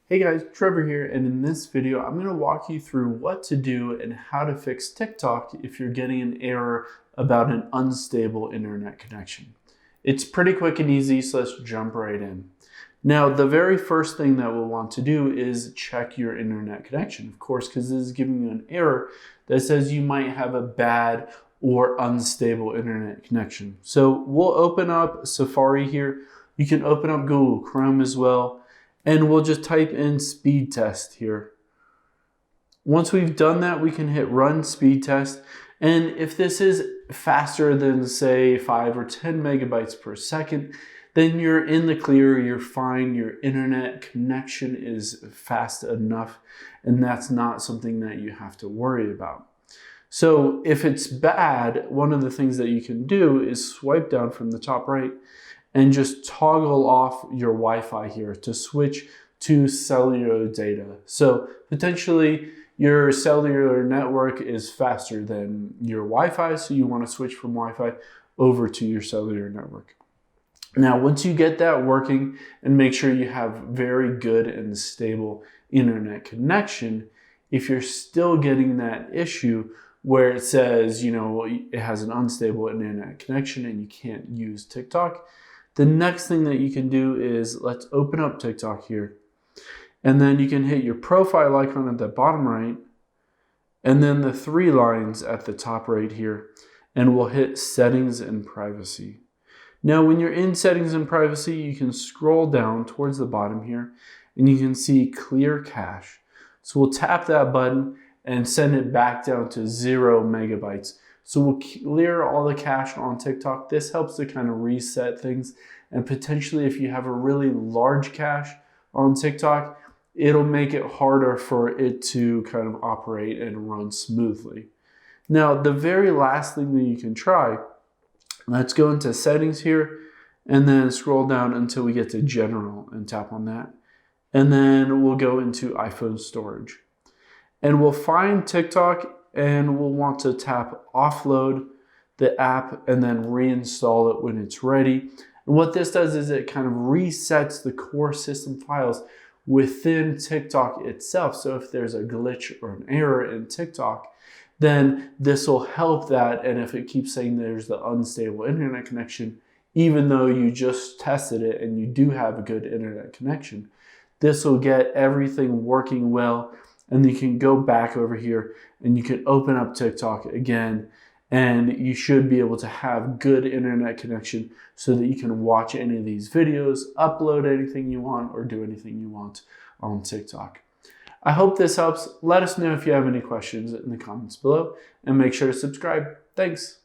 Hey guys, Trevor here, and in this video I'm going to walk you through what to do and how to fix TikTok if you're getting an error about an unstable internet connection. It's pretty quick and easy, so let's jump right in. Now, the very first thing that we'll want to do is check your internet connection, of course, because this is giving you an error that says you might have a bad or unstable internet connection. So we'll open up Safari here. You can open up Google Chrome as well. And we'll just type in speed test here. Once we've done that, we can hit run speed test. And if this is faster than say 5 or 10 megabytes per second, then you're in the clear, you're fine, your internet connection is fast enough, and that's not something that you have to worry about. So if it's bad, one of the things that you can do is swipe down from the top right and just toggle off your Wi-Fi here to switch to cellular data. So potentially your cellular network is faster than your Wi-Fi, so you want to switch from Wi-Fi over to your cellular network. Now, once you get that working and make sure you have very good and stable internet connection, if you're still getting that issue where it says, it has an unstable internet connection and you can't use TikTok, the next thing that you can do is let's open up TikTok here. And then you can hit your profile icon at the bottom right, and then the 3 lines at the top right here, and we'll hit settings and privacy. Now, when you're in settings and privacy, you can scroll down towards the bottom here, and you can see clear cache. So we'll tap that button and send it back down to 0 megabytes. So we'll clear all the cache on TikTok. This helps to kind of reset things. And potentially if you have a really large cache on TikTok, it'll make it harder for it to kind of operate and run smoothly. Now, the very last thing that you can try, let's go into settings here and then scroll down until we get to general and tap on that. And then we'll go into iPhone storage. And we'll find TikTok and we'll want to tap offload the app and then reinstall it when it's ready. And what this does is it kind of resets the core system files within TikTok itself. So if there's a glitch or an error in TikTok, then this will help that. And if it keeps saying there's the unstable internet connection, even though you just tested it and you do have a good internet connection, this will get everything working well. And you can go back over here and you can open up TikTok again, and you should be able to have good internet connection so that you can watch any of these videos, upload anything you want, or do anything you want on TikTok. I hope this helps. Let us know if you have any questions in the comments below, and make sure to subscribe. Thanks.